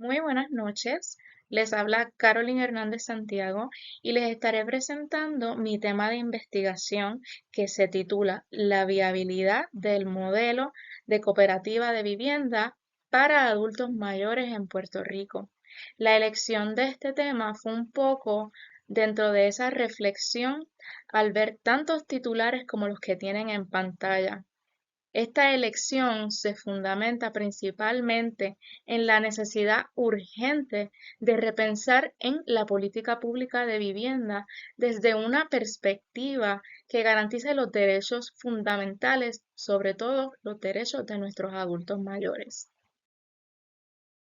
Muy buenas noches, les habla Carolyn Hernández Santiago y les estaré presentando mi tema de investigación que se titula La viabilidad del modelo de cooperativa de vivienda para adultos mayores en Puerto Rico. La elección de este tema fue un poco dentro de esa reflexión al ver tantos titulares como los que tienen en pantalla. Esta elección se fundamenta principalmente en la necesidad urgente de repensar en la política pública de vivienda desde una perspectiva que garantice los derechos fundamentales, sobre todo los derechos de nuestros adultos mayores.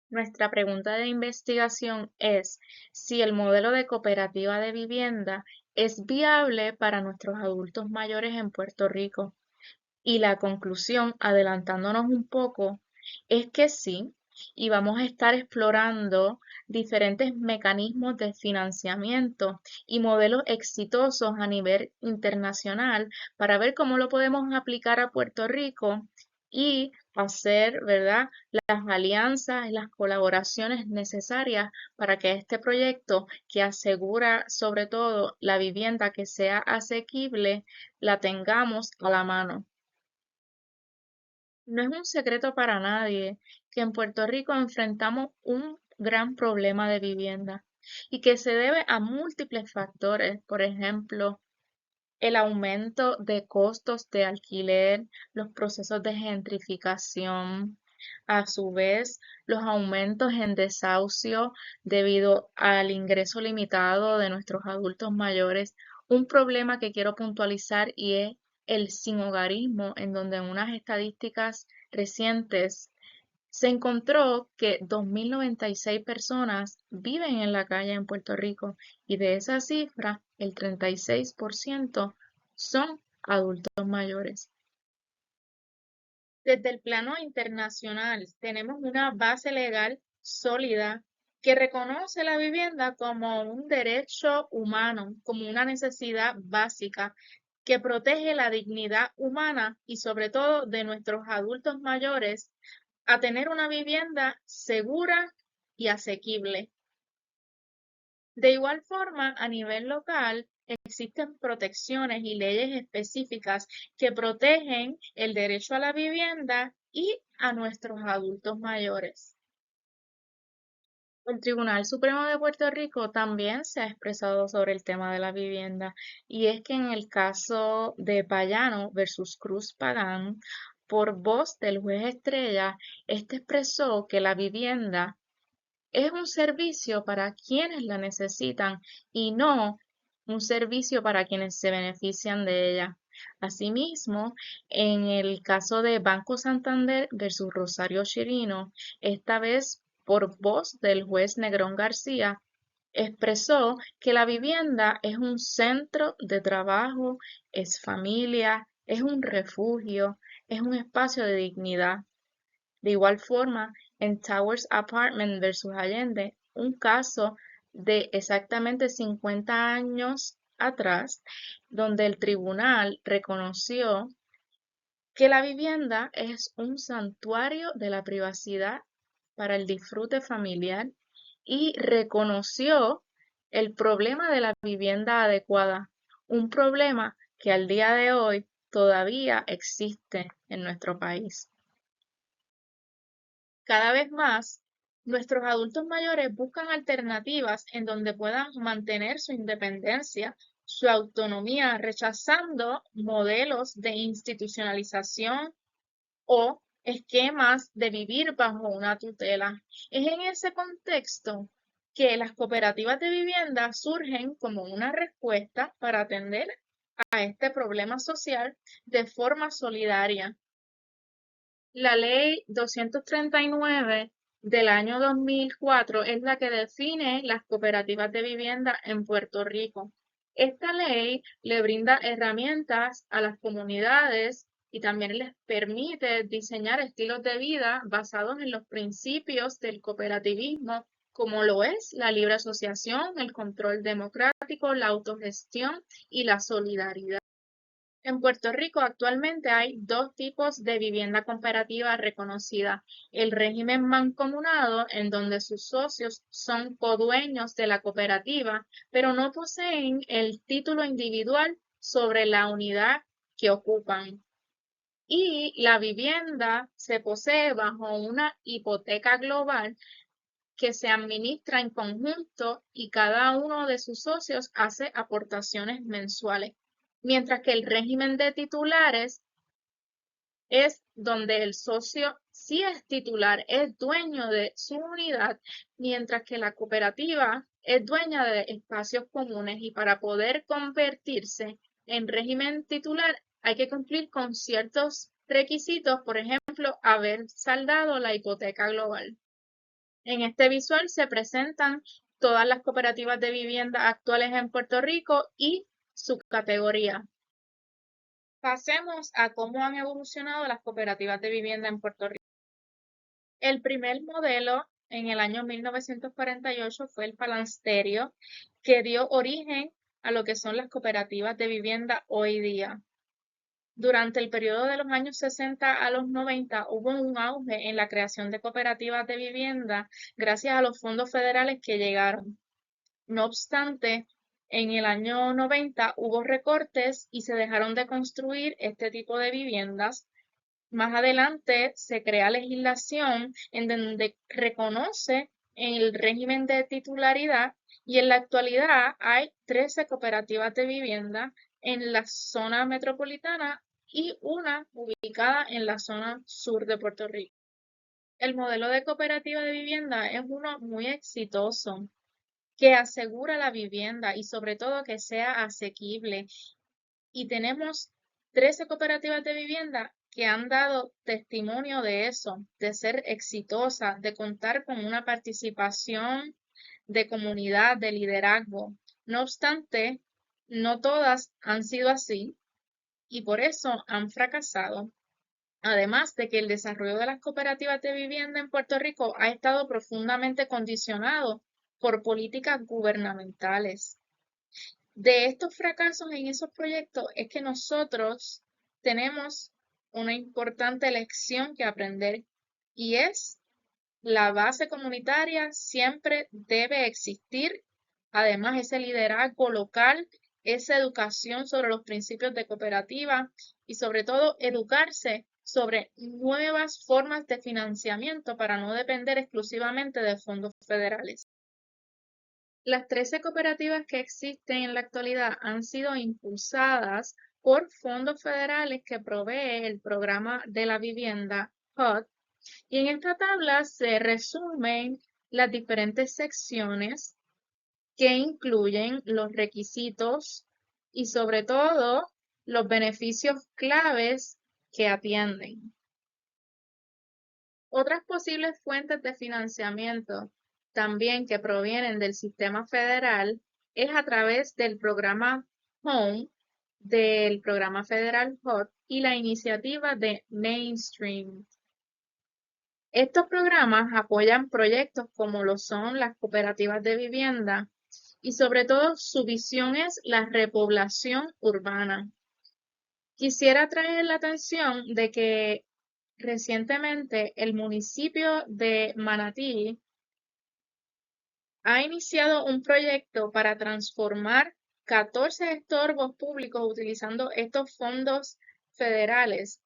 Nuestra pregunta de investigación es si el modelo de cooperativa de vivienda es viable para nuestros adultos mayores en Puerto Rico. Y la conclusión, adelantándonos un poco, es que sí, y vamos a estar explorando diferentes mecanismos de financiamiento y modelos exitosos a nivel internacional para ver cómo lo podemos aplicar a Puerto Rico y hacer, ¿verdad?, las alianzas y las colaboraciones necesarias para que este proyecto, que asegura sobre todo la vivienda que sea asequible, la tengamos a la mano. No es un secreto para nadie que en Puerto Rico enfrentamos un gran problema de vivienda y que se debe a múltiples factores, por ejemplo, el aumento de costos de alquiler, los procesos de gentrificación, a su vez los aumentos en desahucio debido al ingreso limitado de nuestros adultos mayores, un problema que quiero puntualizar y es el sinhogarismo, en donde en unas estadísticas recientes se encontró que 2.096 personas viven en la calle en Puerto Rico y de esa cifra el 36% son adultos mayores. Desde el plano internacional tenemos una base legal sólida que reconoce la vivienda como un derecho humano, como una necesidad básica que protege la dignidad humana y sobre todo de nuestros adultos mayores a tener una vivienda segura y asequible. De igual forma, a nivel local, existen protecciones y leyes específicas que protegen el derecho a la vivienda y a nuestros adultos mayores. El Tribunal Supremo de Puerto Rico también se ha expresado sobre el tema de la vivienda y es que en el caso de Payano versus Cruz Pagán, por voz del juez Estrella, este expresó que la vivienda es un servicio para quienes la necesitan y no un servicio para quienes se benefician de ella. Asimismo, en el caso de Banco Santander versus Rosario Chirino, esta vez por voz del juez Negrón García, expresó que la vivienda es un centro de trabajo, es familia, es un refugio, es un espacio de dignidad. De igual forma, en Towers Apartment versus Allende, un caso de exactamente 50 años atrás, donde el tribunal reconoció que la vivienda es un santuario de la privacidad para el disfrute familiar y reconoció el problema de la vivienda adecuada, un problema que al día de hoy todavía existe en nuestro país. Cada vez más, nuestros adultos mayores buscan alternativas en donde puedan mantener su independencia, su autonomía, rechazando modelos de institucionalización o esquemas de vivir bajo una tutela. Es en ese contexto que las cooperativas de vivienda surgen como una respuesta para atender a este problema social de forma solidaria. La Ley 239 del año 2004 es la que define las cooperativas de vivienda en Puerto Rico. Esta ley le brinda herramientas a las comunidades y también les permite diseñar estilos de vida basados en los principios del cooperativismo, como lo es la libre asociación, el control democrático, la autogestión y la solidaridad. En Puerto Rico actualmente hay dos tipos de vivienda cooperativa reconocida. El régimen mancomunado, en donde sus socios son codueños de la cooperativa, pero no poseen el título individual sobre la unidad que ocupan. Y la vivienda se posee bajo una hipoteca global que se administra en conjunto y cada uno de sus socios hace aportaciones mensuales, mientras que el régimen de titulares es donde el socio sí es titular, es dueño de su unidad, mientras que la cooperativa es dueña de espacios comunes y para poder convertirse en régimen titular hay que cumplir con ciertos requisitos, por ejemplo, haber saldado la hipoteca global. En este visual se presentan todas las cooperativas de vivienda actuales en Puerto Rico y su categoría. Pasemos a cómo han evolucionado las cooperativas de vivienda en Puerto Rico. El primer modelo en el año 1948 fue el Palansterio, que dio origen a lo que son las cooperativas de vivienda hoy día. Durante el periodo de los años 60 a los 90 hubo un auge en la creación de cooperativas de vivienda gracias a los fondos federales que llegaron. No obstante, en el año 90 hubo recortes y se dejaron de construir este tipo de viviendas. Más adelante se crea legislación en donde reconoce el régimen de titularidad y en la actualidad hay 13 cooperativas de vivienda en la zona metropolitana y una ubicada en la zona sur de Puerto Rico. El modelo de cooperativa de vivienda es uno muy exitoso que asegura la vivienda y sobre todo que sea asequible. Y tenemos 13 cooperativas de vivienda que han dado testimonio de eso, de ser exitosa, de contar con una participación de comunidad, de liderazgo. No obstante, no todas han sido así y por eso han fracasado. Además de que el desarrollo de las cooperativas de vivienda en Puerto Rico ha estado profundamente condicionado por políticas gubernamentales. De estos fracasos en esos proyectos es que nosotros tenemos una importante lección que aprender y es la base comunitaria siempre debe existir. Además, ese liderazgo local, esa educación sobre los principios de cooperativa y sobre todo educarse sobre nuevas formas de financiamiento para no depender exclusivamente de fondos federales. Las 13 cooperativas que existen en la actualidad han sido impulsadas por fondos federales que provee el programa de la vivienda HUD y en esta tabla se resumen las diferentes secciones que incluyen los requisitos y sobre todo los beneficios claves que atienden. Otras posibles fuentes de financiamiento también que provienen del sistema federal es a través del programa HOME, del programa federal HUD y la iniciativa de Mainstream. Estos programas apoyan proyectos como lo son las cooperativas de vivienda y sobre todo su visión es la repoblación urbana. Quisiera traer la atención de que recientemente el municipio de Manatí ha iniciado un proyecto para transformar 14 estorbos públicos utilizando estos fondos federales,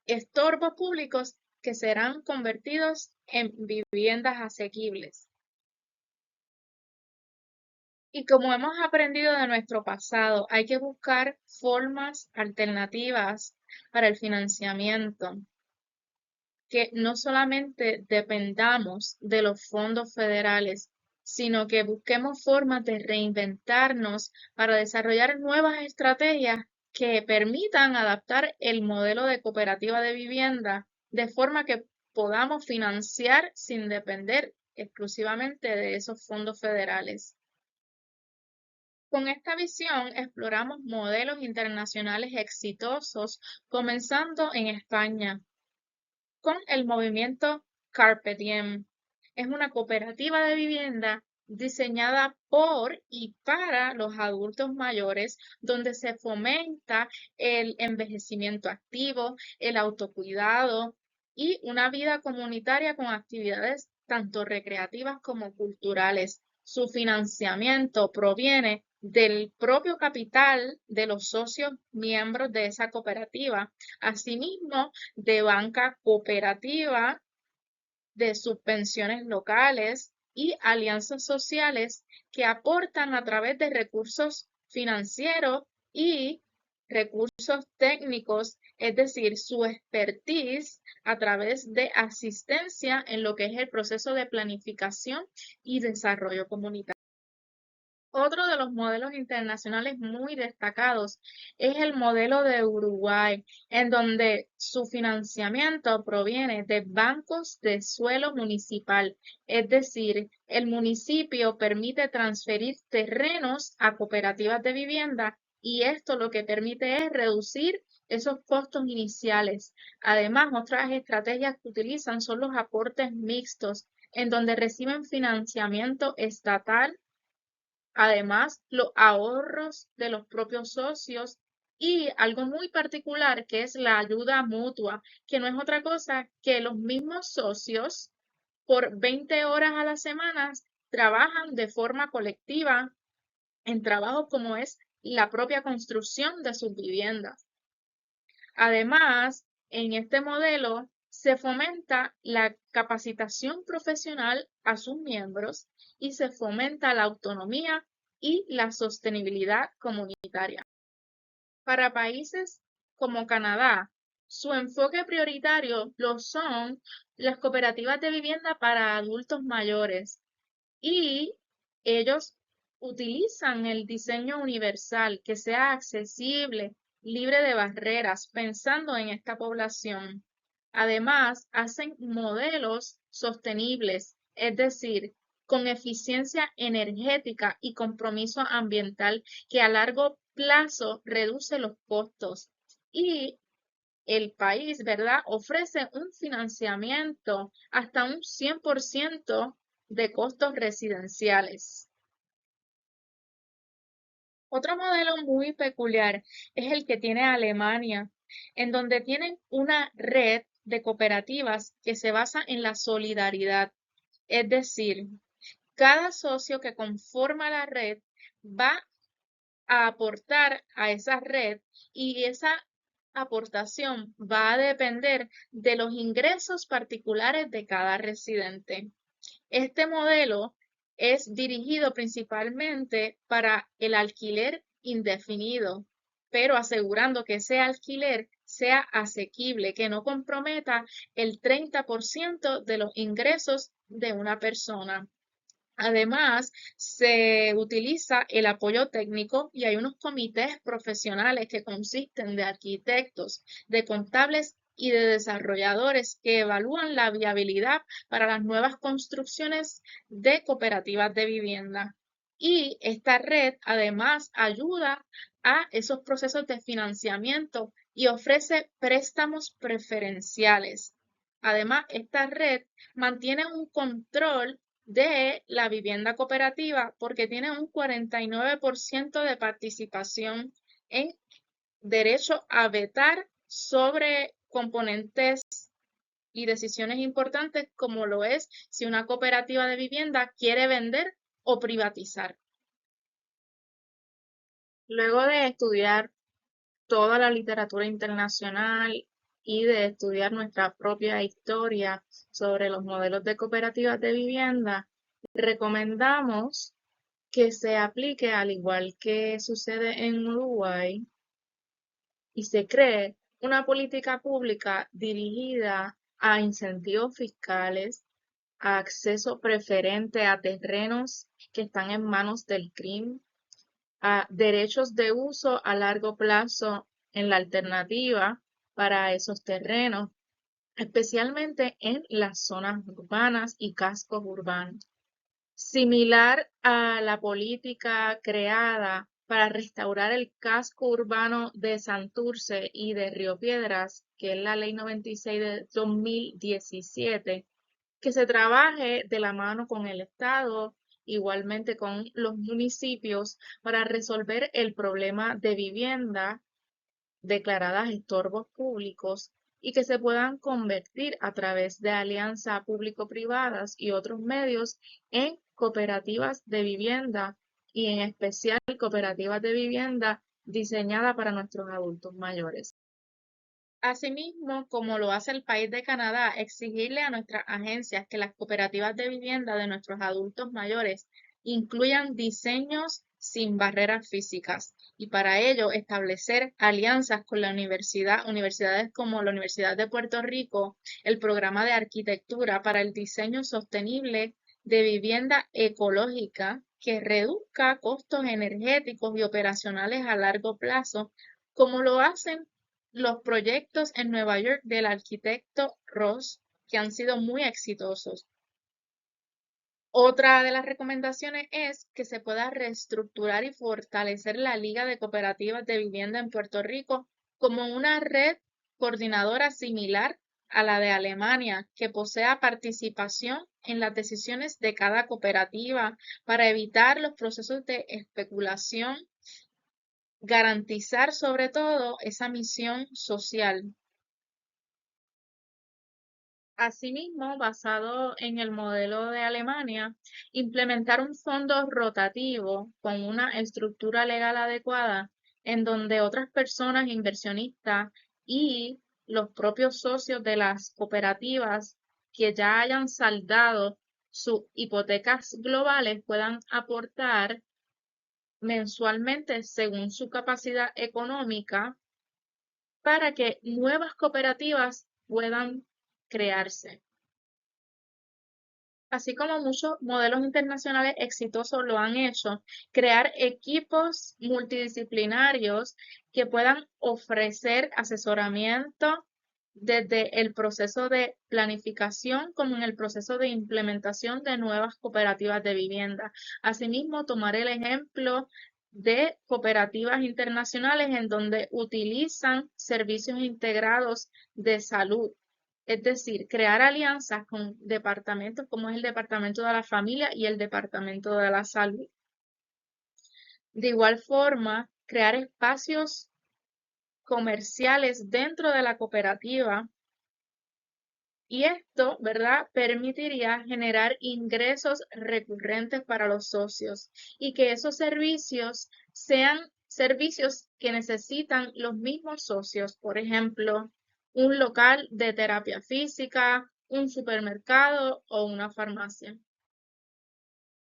estorbos públicos que serán convertidos en viviendas asequibles. Y como hemos aprendido de nuestro pasado, hay que buscar formas alternativas para el financiamiento, que no solamente dependamos de los fondos federales, sino que busquemos formas de reinventarnos para desarrollar nuevas estrategias que permitan adaptar el modelo de cooperativa de vivienda de forma que podamos financiar sin depender exclusivamente de esos fondos federales. Con esta visión exploramos modelos internacionales exitosos, comenzando en España con el movimiento Carpe Diem. Es una cooperativa de vivienda diseñada por y para los adultos mayores, donde se fomenta el envejecimiento activo, el autocuidado y una vida comunitaria con actividades tanto recreativas como culturales. Su financiamiento proviene del propio capital de los socios miembros de esa cooperativa, asimismo de banca cooperativa, de subvenciones locales y alianzas sociales que aportan a través de recursos financieros y recursos técnicos, es decir, su expertise a través de asistencia en lo que es el proceso de planificación y desarrollo comunitario. Otro de los modelos internacionales muy destacados es el modelo de Uruguay, en donde su financiamiento proviene de bancos de suelo municipal, es decir, el municipio permite transferir terrenos a cooperativas de vivienda y esto lo que permite es reducir esos costos iniciales. Además, otras estrategias que utilizan son los aportes mixtos, en donde reciben financiamiento estatal, además los ahorros de los propios socios y algo muy particular que es la ayuda mutua, que no es otra cosa que los mismos socios por 20 horas a la semana trabajan de forma colectiva en trabajos como es la propia construcción de sus viviendas. Además, en este modelo se fomenta la capacitación profesional a sus miembros y se fomenta la autonomía y la sostenibilidad comunitaria. Para países como Canadá, su enfoque prioritario lo son las cooperativas de vivienda para adultos mayores y ellos utilizan el diseño universal que sea accesible, libre de barreras, pensando en esta población. Además, hacen modelos sostenibles, es decir, con eficiencia energética y compromiso ambiental que a largo plazo reduce los costos. Y el país, ¿verdad? Ofrece un financiamiento hasta un 100% de costos residenciales. Otro modelo muy peculiar es el que tiene Alemania, en donde tienen una red de cooperativas que se basa en la solidaridad, es decir, cada socio que conforma la red va a aportar a esa red y esa aportación va a depender de los ingresos particulares de cada residente. Este modelo es dirigido principalmente para el alquiler indefinido, pero asegurando que ese alquiler sea asequible, que no comprometa el 30% de los ingresos de una persona. Además, se utiliza el apoyo técnico y hay unos comités profesionales que consisten de arquitectos, de contables y de desarrolladores que evalúan la viabilidad para las nuevas construcciones de cooperativas de vivienda. Y esta red además ayuda a esos procesos de financiamiento y ofrece préstamos preferenciales. Además, esta red mantiene un control de la vivienda cooperativa porque tiene un 49% de participación en derecho a vetar sobre componentes y decisiones importantes como lo es si una cooperativa de vivienda quiere vender o privatizar. Luego de estudiar toda la literatura internacional y de estudiar nuestra propia historia sobre los modelos de cooperativas de vivienda, recomendamos que se aplique al igual que sucede en Uruguay y se cree una política pública dirigida a incentivos fiscales, a acceso preferente a terrenos que están en manos del crimen, a derechos de uso a largo plazo en la alternativa para esos terrenos, especialmente en las zonas urbanas y cascos urbanos. Similar a la política creada para restaurar el casco urbano de Santurce y de Río Piedras, que es la Ley 96 de 2017, que se trabaje de la mano con el Estado igualmente con los municipios, para resolver el problema de vivienda declaradas estorbos públicos y que se puedan convertir a través de alianzas público-privadas y otros medios en cooperativas de vivienda y en especial cooperativas de vivienda diseñadas para nuestros adultos mayores. Asimismo, como lo hace el país de Canadá, exigirle a nuestras agencias que las cooperativas de vivienda de nuestros adultos mayores incluyan diseños sin barreras físicas y para ello establecer alianzas con la universidades como la Universidad de Puerto Rico, el programa de arquitectura para el diseño sostenible de vivienda ecológica que reduzca costos energéticos y operacionales a largo plazo, como lo hacen los proyectos en Nueva York del arquitecto Ross, que han sido muy exitosos. Otra de las recomendaciones es que se pueda reestructurar y fortalecer la Liga de Cooperativas de Vivienda en Puerto Rico como una red coordinadora similar a la de Alemania, que posea participación en las decisiones de cada cooperativa para evitar los procesos de especulación, garantizar sobre todo esa misión social. Asimismo, basado en el modelo de Alemania, implementar un fondo rotativo con una estructura legal adecuada en donde otras personas inversionistas y los propios socios de las cooperativas que ya hayan saldado sus hipotecas globales puedan aportar mensualmente según su capacidad económica para que nuevas cooperativas puedan crearse. Así como muchos modelos internacionales exitosos lo han hecho, crear equipos multidisciplinarios que puedan ofrecer asesoramiento desde el proceso de planificación como en el proceso de implementación de nuevas cooperativas de vivienda. Asimismo, tomar el ejemplo de cooperativas internacionales en donde utilizan servicios integrados de salud, es decir, crear alianzas con departamentos como es el Departamento de la Familia y el Departamento de la Salud. De igual forma, crear espacios comerciales dentro de la cooperativa y esto, ¿verdad?, permitiría generar ingresos recurrentes para los socios y que esos servicios sean servicios que necesitan los mismos socios. Por ejemplo, un local de terapia física, un supermercado o una farmacia.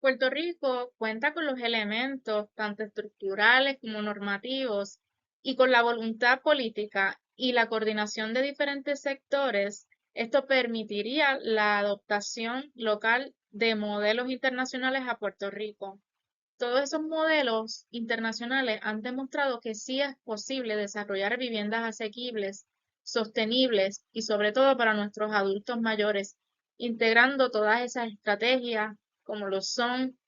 Puerto Rico cuenta con los elementos tanto estructurales como normativos y con la voluntad política y la coordinación de diferentes sectores. Esto permitiría la adoptación local de modelos internacionales a Puerto Rico. Todos esos modelos internacionales han demostrado que sí es posible desarrollar viviendas asequibles, sostenibles y sobre todo para nuestros adultos mayores, integrando todas esas estrategias como lo son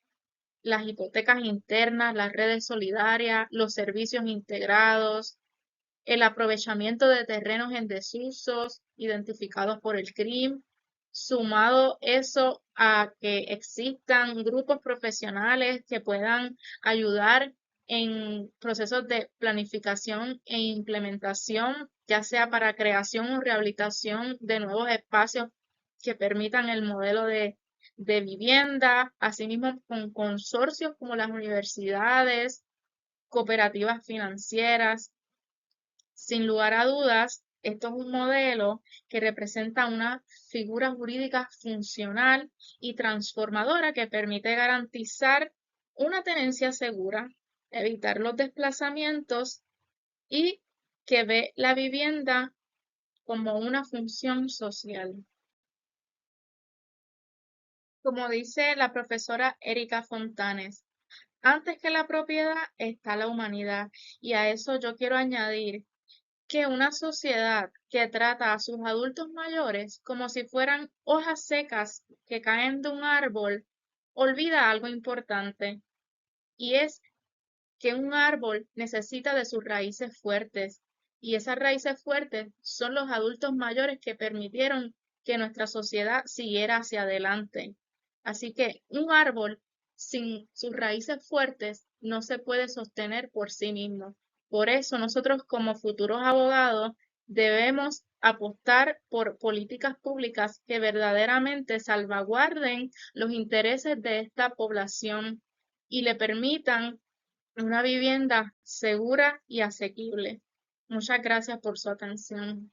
las hipotecas internas, las redes solidarias, los servicios integrados, el aprovechamiento de terrenos en desusos identificados por el crimen, sumado eso a que existan grupos profesionales que puedan ayudar en procesos de planificación e implementación, ya sea para creación o rehabilitación de nuevos espacios que permitan el modelo de vivienda, asimismo con consorcios como las universidades, cooperativas financieras. Sin lugar a dudas, esto es un modelo que representa una figura jurídica funcional y transformadora que permite garantizar una tenencia segura, evitar los desplazamientos y que ve la vivienda como una función social. Como dice la profesora Erika Fontanes, antes que la propiedad está la humanidad y a eso yo quiero añadir que una sociedad que trata a sus adultos mayores como si fueran hojas secas que caen de un árbol, olvida algo importante, y es que un árbol necesita de sus raíces fuertes, y esas raíces fuertes son los adultos mayores que permitieron que nuestra sociedad siguiera hacia adelante. Así que un árbol sin sus raíces fuertes no se puede sostener por sí mismo. Por eso nosotros como futuros abogados debemos apostar por políticas públicas que verdaderamente salvaguarden los intereses de esta población y le permitan una vivienda segura y asequible. Muchas gracias por su atención.